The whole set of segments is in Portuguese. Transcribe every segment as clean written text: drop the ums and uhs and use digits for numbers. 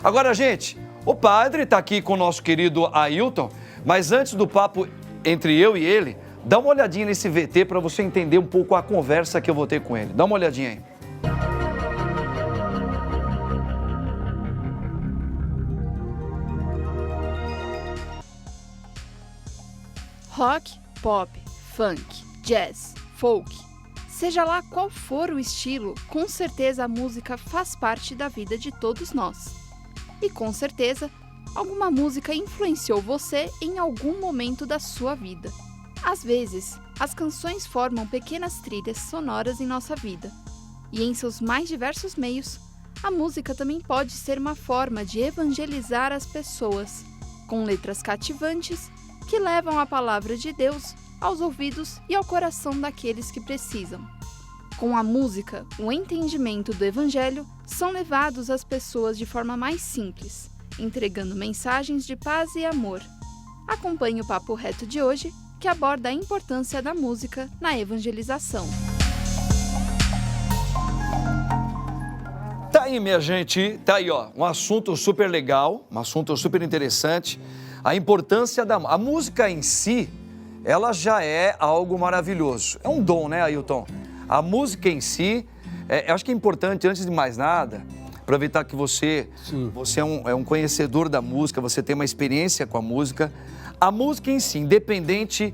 Agora, gente, o padre está aqui com o nosso querido Ailton, mas antes do papo entre eu e ele, dá uma olhadinha nesse VT para você entender um pouco a conversa que eu vou ter com ele. Dá uma olhadinha aí. Rock, pop, funk, jazz, folk, seja lá qual for o estilo, com certeza a música faz parte da vida de todos nós. E com certeza, alguma música influenciou você em algum momento da sua vida. Às vezes, as canções formam pequenas trilhas sonoras em nossa vida. E em seus mais diversos meios, a música também pode ser uma forma de evangelizar as pessoas, com letras cativantes que levam a palavra de Deus aos ouvidos e ao coração daqueles que precisam. Com a música, o entendimento do Evangelho são levados às pessoas de forma mais simples, entregando mensagens de paz e amor. Acompanhe o Papo Reto de hoje, que aborda a importância da música na evangelização. Tá aí, minha gente, tá aí, ó, um assunto super legal, um assunto super interessante. A importância da a música em si, ela já é algo maravilhoso. É um dom, né, Ailton? A música em si, eu acho que é importante, antes de mais nada, aproveitar que você é um conhecedor da música, você tem uma experiência com a música. A música em si, independente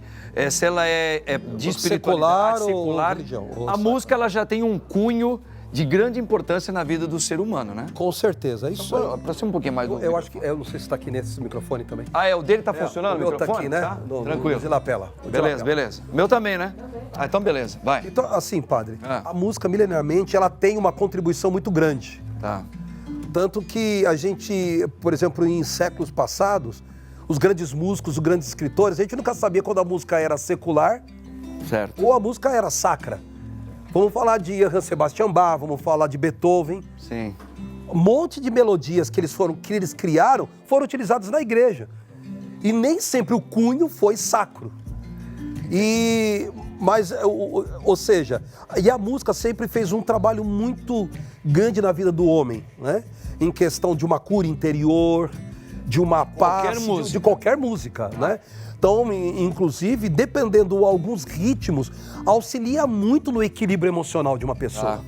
se ela é de espiritualidade, secular, ou religião, a música ela já tem um cunho de grande importância na vida do ser humano, né? Com certeza, isso aí. Aproxima um pouquinho mais do Eu acho que, eu não sei se está aqui nesse microfone também. Ah, o dele tá funcionando? O meu está aqui, né? Tá? Tranquilo. No de lapela. Beleza, beleza. O meu também, né? Ah, então beleza, vai. Então, assim, padre, a música milenarmente, ela tem uma contribuição muito grande. Tá. Tanto que a gente, por exemplo, em séculos passados, os grandes músicos, os grandes escritores, a gente nunca sabia quando a música era secular Certo. ou a música era sacra. Vamos falar de Johann Sebastian Bach, vamos falar de Beethoven. Sim. Um monte de melodias que eles criaram foram utilizadas na igreja. E nem sempre o cunho foi sacro. Ou seja, a música sempre fez um trabalho muito grande na vida do homem, né? Em questão de uma cura interior, de uma paz, de qualquer música, né? Então, inclusive, dependendo de alguns ritmos, auxilia muito no equilíbrio emocional de uma pessoa.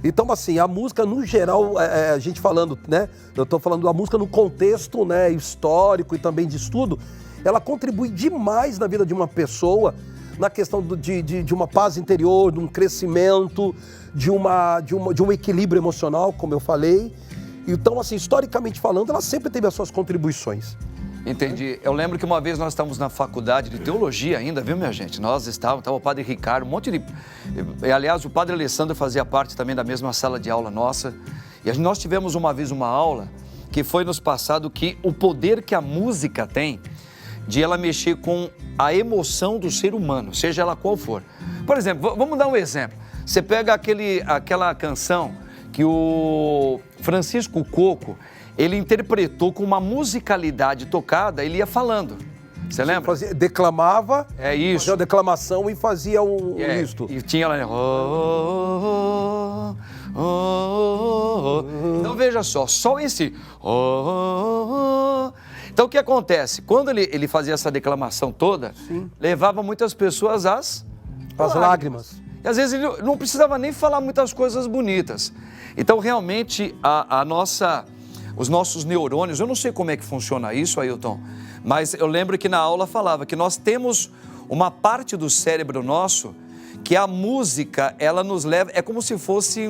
Então, assim, a música, no geral, a gente falando, né? Eu estou falando da música no contexto, né, histórico e também de estudo, ela contribui demais na vida de uma pessoa, na questão de uma paz interior, de um crescimento, de um equilíbrio emocional, como eu falei. Então, assim, historicamente falando, ela sempre teve as suas contribuições. Entendi. Eu lembro que uma vez nós estávamos na faculdade de teologia ainda, viu, minha gente? Nós estava o padre Ricardo, um monte de... Aliás, o padre Alessandro fazia parte também da mesma sala de aula nossa. E nós tivemos uma vez uma aula que foi nos passado que o poder que a música tem de ela mexer com a emoção do ser humano, seja ela qual for. Por exemplo, vamos dar um exemplo. Você pega aquela canção que o Francisco Coco, ele interpretou com uma musicalidade tocada, ele ia falando. Você lembra? Declamava, isso. Fazia a declamação e fazia isto. E tinha lá... Então veja só esse... Então o que acontece? Quando ele fazia essa declamação toda, levava muitas pessoas às lágrimas. E às vezes ele não precisava nem falar muitas coisas bonitas. Então realmente os nossos neurônios, eu não sei como é que funciona isso, Ailton, mas eu lembro que na aula falava que nós temos uma parte do cérebro nosso que a música, ela nos leva, é como se fosse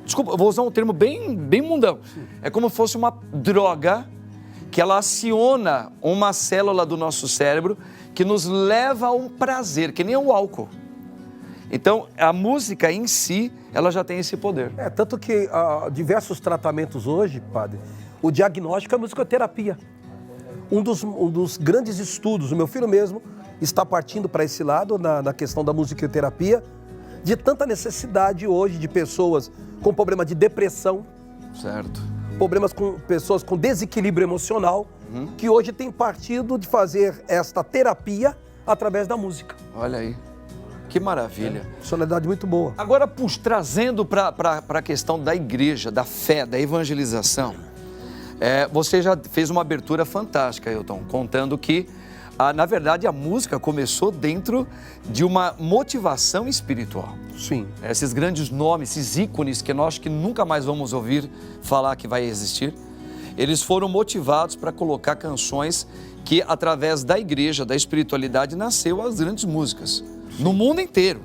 desculpa, eu vou usar um termo bem mundão, é como se fosse uma droga que ela aciona uma célula do nosso cérebro que nos leva a um prazer, que nem o álcool. Então, a música em si, ela já tem esse poder. Tanto que diversos tratamentos hoje, padre, o diagnóstico é a musicoterapia. Um dos grandes estudos, o meu filho mesmo está partindo para esse lado, na questão da musicoterapia, de tanta necessidade hoje de pessoas com problema de depressão. Certo. Problemas com pessoas com desequilíbrio emocional, que hoje tem partido de fazer esta terapia através da música. Olha aí. Que maravilha. Funcionalidade muito boa. Agora, trazendo para a questão da igreja, da fé, da evangelização, você já fez uma abertura fantástica, Ailton, contando que, na verdade, a música começou dentro de uma motivação espiritual. Sim. Esses grandes nomes, esses ícones que nós que nunca mais vamos ouvir falar que vai existir, eles foram motivados para colocar canções que, através da igreja, da espiritualidade, nasceu as grandes músicas. No mundo inteiro.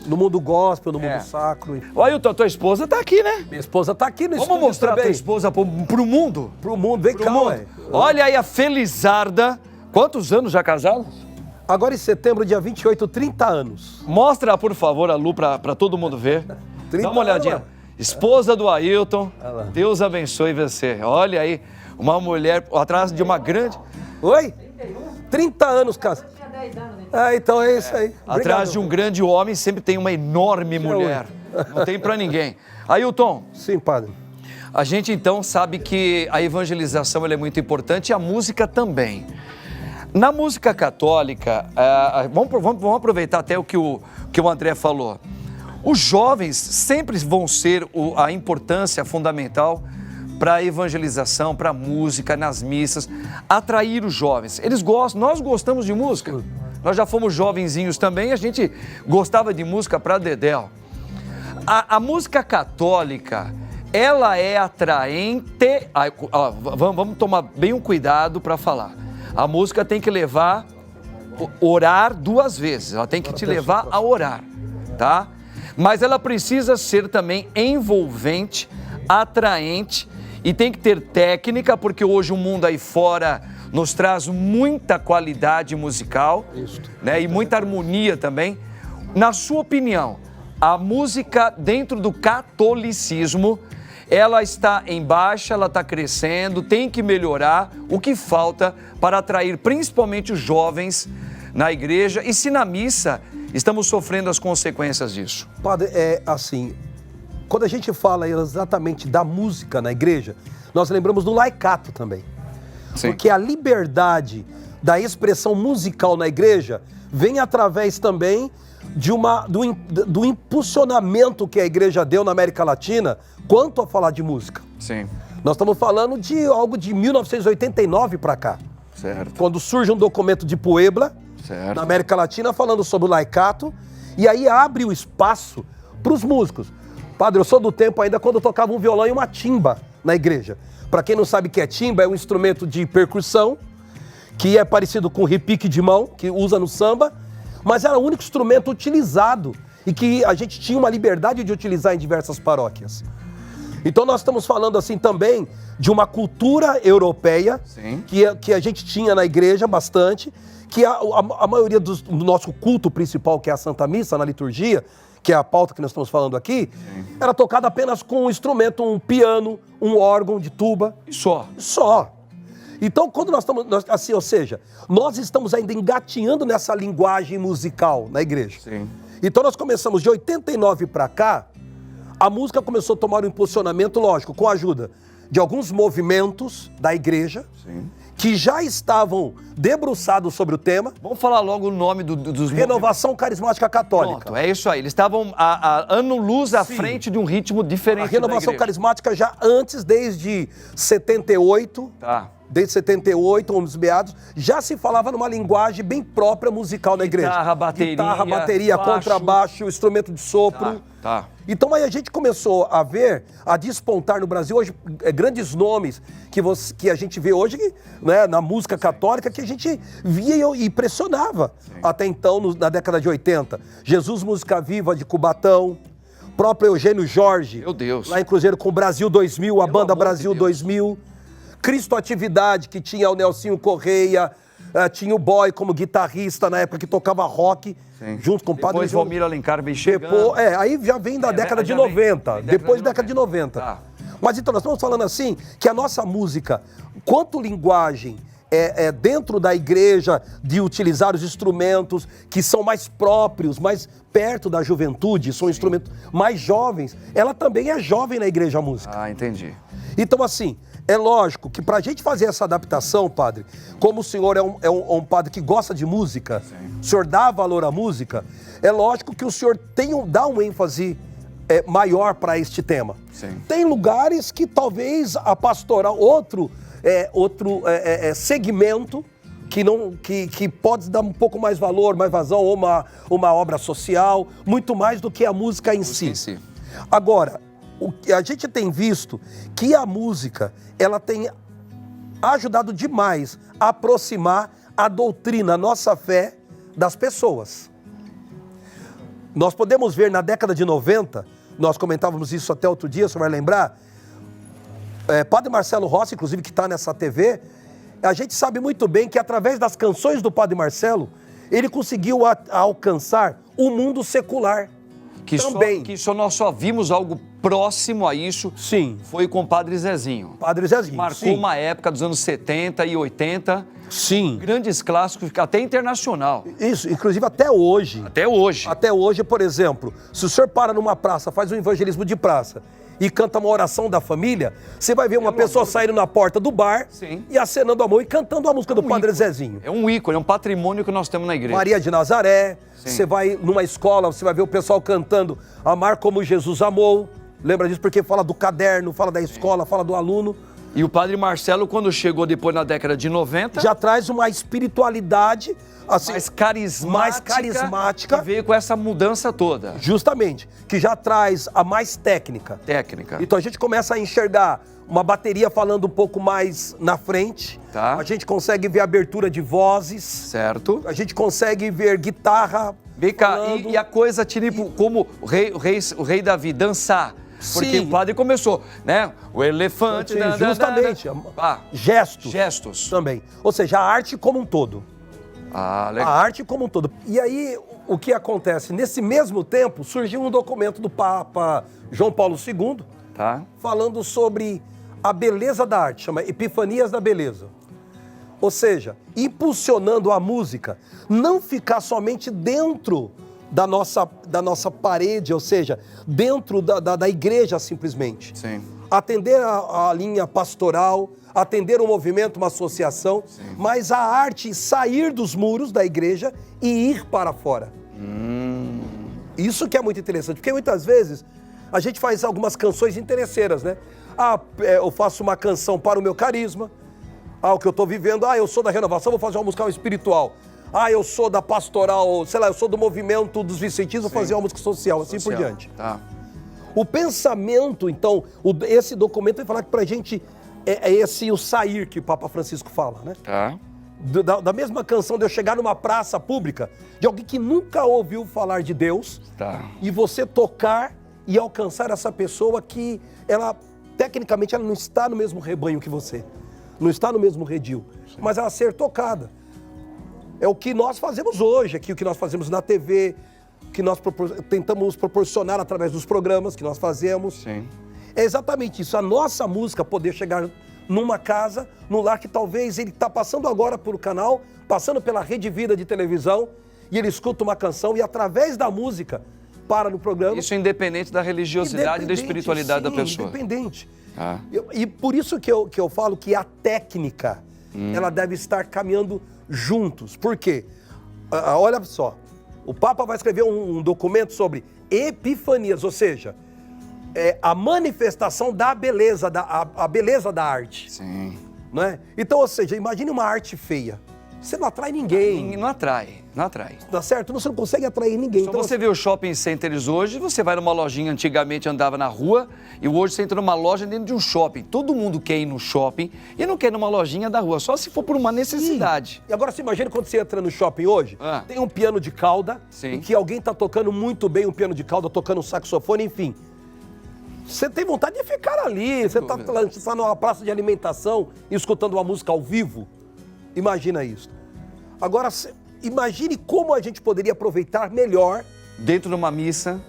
No mundo gospel, no mundo sacro. Olha, a tua esposa está aqui, né? Minha esposa está aqui no Vamos mostrar a tua esposa pro mundo? Pro mundo, vem cá, ué. Olha aí a Felizarda. Quantos anos já casados? Agora em setembro, dia 28, 30 anos. Mostra, por favor, a Lu para todo mundo ver. Dá uma olhadinha. Anos. Esposa do Ailton. Deus abençoe você. Olha aí, uma mulher atrás de uma grande... Oi? 30 anos, casa. Então é isso aí. Obrigado. Atrás de um grande homem sempre tem uma enorme mulher. Não tem para ninguém. Ailton. Sim, padre. A gente então sabe que a evangelização ela é muito importante e a música também. Na música católica, vamos aproveitar até o que o André falou. Os jovens sempre vão ser a importância fundamental para a evangelização, para a música, nas missas, atrair os jovens. Eles gostam, nós gostamos de música. Nós já fomos jovenzinhos também, a gente gostava de música para dedéu. A música católica, ela é atraente... Vamos tomar bem um cuidado para falar. A música tem que orar 2 vezes, ela tem que te levar a orar, tá? Mas ela precisa ser também envolvente, atraente e tem que ter técnica, porque hoje o mundo aí fora nos traz muita qualidade musical, né? E muita harmonia também. Na sua opinião, a música dentro do catolicismo, ela está em baixa, ela está crescendo, tem que melhorar. O que falta para atrair principalmente os jovens na igreja e se na missa estamos sofrendo as consequências disso? Padre, assim, quando a gente fala exatamente da música na igreja, nós lembramos do laicato também. Sim. Porque a liberdade da expressão musical na igreja vem através também do impulsionamento que a igreja deu na América Latina quanto a falar de música. Sim. Nós estamos falando de algo de 1989 para cá. Certo. Quando surge um documento de Puebla, na América Latina, falando sobre o laicato, e aí abre o espaço para os músicos. Padre, eu sou do tempo ainda quando eu tocava um violão e uma timba na igreja. Para quem não sabe o que é timba, é um instrumento de percussão, que é parecido com repique de mão, que usa no samba, mas era o único instrumento utilizado e que a gente tinha uma liberdade de utilizar em diversas paróquias. Então nós estamos falando assim também de uma cultura europeia que a gente tinha na igreja bastante, que a maioria do nosso culto principal, que é a Santa Missa, na liturgia, que é a pauta que nós estamos falando aqui, era tocada apenas com um instrumento, um piano, um órgão de tuba. E só. Só. Então, quando nós estamos, assim, ou seja, nós estamos ainda engatinhando nessa linguagem musical na igreja. Sim. Então nós começamos de 89 para cá, a música começou a tomar um impulsionamento, lógico, com a ajuda de alguns movimentos da igreja, que já estavam debruçados sobre o tema. Vamos falar logo o nome dos Renovação Carismática Católica. Pronto, é isso aí. Eles estavam a ano-luz à frente de um ritmo diferente. A Renovação Carismática já antes, desde 78... Desde 78, nos meados, já se falava numa linguagem bem própria musical da igreja. Guitarra, bateria, baixo, contrabaixo, instrumento de sopro. Então aí a gente começou a ver, a despontar no Brasil hoje grandes nomes que a gente vê hoje, né, na música católica, que a gente via e impressionava até então, na década de 80. Jesus Música Viva de Cubatão, próprio Eugênio Jorge, meu Deus, lá em Cruzeiro com o Brasil 2000, a banda Brasil 2000. Cristo Atividade, que tinha o Nelsinho Correia, tinha o Boy como guitarrista na época que tocava rock, junto com o Padre Depois Valmir Alencar vem chegando. Aí já vem da década de 90, depois da década de 90. Mas então, nós estamos falando assim, que a nossa música, quanto linguagem dentro da igreja, de utilizar os instrumentos que são mais próprios, mais perto da juventude, são instrumentos mais jovens, ela também é jovem na igreja música. Ah, entendi. Então, assim, é lógico que para a gente fazer essa adaptação, padre, como o senhor é um padre que gosta de música, o senhor dá valor à música, é lógico que o senhor dá um ênfase maior para este tema. Sim. Tem lugares que talvez a pastoral, outro segmento que pode dar um pouco mais valor, mais vazão, ou uma obra social, muito mais do que a música em si. Agora, a gente tem visto que a música, ela tem ajudado demais a aproximar a doutrina, a nossa fé das pessoas. Nós podemos ver na década de 90, nós comentávamos isso até outro dia, você vai lembrar, Padre Marcelo Rossi, inclusive, que está nessa TV, a gente sabe muito bem que através das canções do Padre Marcelo, ele conseguiu alcançar o mundo secular. Que nós só vimos algo próximo a isso. Sim. Foi com o Padre Zezinho. Padre Zezinho. Marcou uma época dos anos 70 e 80. Sim. Grandes clássicos, até internacional. Isso, inclusive até hoje. Até hoje. Até hoje, por exemplo, se o senhor para numa praça, faz um evangelismo de praça e canta uma oração da família, você vai ver uma pessoa saindo na porta do bar e acenando a mão e cantando a música do Padre Zezinho. É um ícone, é um patrimônio que nós temos na igreja. Maria de Nazaré, você vai numa escola, você vai ver o pessoal cantando Amar como Jesus amou. Lembra disso? Porque fala do caderno, fala da escola, fala do aluno. E o Padre Marcelo, quando chegou depois na década de 90... já traz uma espiritualidade assim, mais carismática. Que veio com essa mudança toda. Justamente. Que já traz a mais técnica. Então a gente começa a enxergar uma bateria falando um pouco mais na frente. Tá. A gente consegue ver abertura de vozes. Certo. A gente consegue ver guitarra. Vem cá, e a coisa tipo como o rei Davi dançar. Porque o padre começou, né? O elefante... Justamente. Gestos. Gestos. Também. Ou seja, a arte como um todo. Ah, legal. A arte como um todo. E aí, o que acontece? Nesse mesmo tempo, surgiu um documento do Papa João Paulo II, falando sobre a beleza da arte, chama Epifanias da Beleza. Ou seja, impulsionando a música, não ficar somente dentro da nossa parede, ou seja, dentro da igreja simplesmente. Sim. Atender a linha pastoral, atender um movimento, uma associação, mas a arte sair dos muros da igreja e ir para fora. Isso que é muito interessante, porque muitas vezes a gente faz algumas canções interesseiras, né? Eu faço uma canção para o meu carisma, o que eu estou vivendo, eu sou da renovação, vou fazer uma música espiritual. Eu sou da pastoral, sei lá, eu sou do movimento dos vicentinos, vou fazer uma música social, assim por diante. Tá. O pensamento, então, esse documento vai falar que pra gente o sair que o Papa Francisco fala, né? Tá. Da mesma canção de eu chegar numa praça pública, de alguém que nunca ouviu falar de Deus, e você tocar e alcançar essa pessoa que tecnicamente, ela não está no mesmo rebanho que você, não está no mesmo redil, mas ela ser tocada. É o que nós fazemos hoje aqui, o que nós fazemos na TV, que nós tentamos proporcionar através dos programas que nós fazemos. Sim. É exatamente isso, a nossa música poder chegar numa casa, num lar que talvez ele está passando agora por canal, passando pela Rede Vida de televisão, e ele escuta uma canção e através da música para no programa. Isso independente da religiosidade e da espiritualidade da pessoa. Independente. E por isso que eu falo que a técnica, ela deve estar caminhando juntos. Por quê? Olha só, o Papa vai escrever um documento sobre epifanias, ou seja, a manifestação da beleza, a beleza da arte. Sim. Não é? Então, ou seja, imagine uma arte feia. Você não atrai ninguém. Não atrai. Tá certo? Você não consegue atrair ninguém. Então, você vê os shopping centers hoje, você vai numa lojinha, antigamente andava na rua, e hoje você entra numa loja dentro de um shopping. Todo mundo quer ir no shopping e não quer ir numa lojinha da rua, só se for por uma necessidade. E agora você imagina quando você entra no shopping hoje, tem um piano de cauda, em que alguém tá tocando muito bem um piano de cauda, tocando um saxofone, enfim. Você tem vontade de ficar ali, você tá numa praça de alimentação, escutando uma música ao vivo. Imagina isso. Agora, imagine como a gente poderia aproveitar melhor. Dentro de uma missa,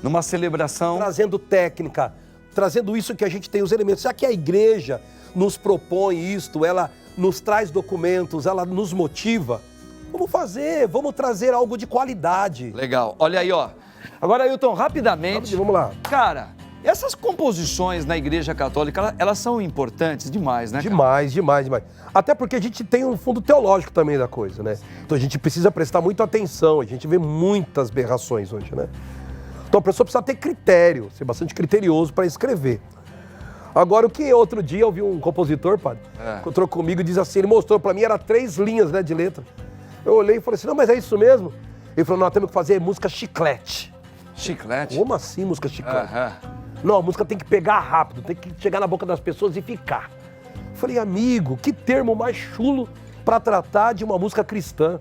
numa celebração. Trazendo técnica, trazendo isso que a gente tem, os elementos. Já que a igreja nos propõe isto, ela nos traz documentos, ela nos motiva, vamos fazer, vamos trazer algo de qualidade. Legal. Olha aí, ó. Agora, Ailton, rapidamente. Vamos lá. Cara, essas composições na Igreja Católica, elas são importantes demais, né, cara? Demais, demais, demais. Até porque a gente tem um fundo teológico também da coisa, né? Então a gente precisa prestar muita atenção, a gente vê muitas berrações hoje, né? Então a pessoa precisa ter critério, ser bastante criterioso para escrever. Agora, o que outro dia eu vi um compositor, padre, encontrou comigo e diz assim, ele mostrou para mim, era 3 linhas, né, de letra. Eu olhei e falei assim, não, mas é isso mesmo? Ele falou, nós temos que fazer música chiclete. Chiclete? Como assim música chiclete? Aham. Não, a música tem que pegar rápido, tem que chegar na boca das pessoas e ficar. Eu falei, amigo, que termo mais chulo para tratar de uma música cristã.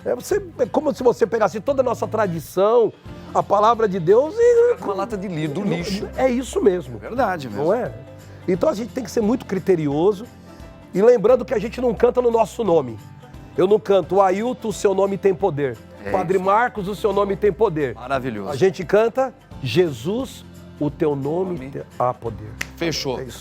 É como se você pegasse toda a nossa tradição, a palavra de Deus e... Uma lata de lixo. É isso mesmo. Verdade mesmo. Não é? Então a gente tem que ser muito criterioso e lembrando que a gente não canta no nosso nome. Eu não canto, Ailton, o seu nome tem poder. Padre isso. Marcos, o seu nome tem poder. Maravilhoso. A gente canta, Jesus, o teu nome há poder. Fechou. É isso.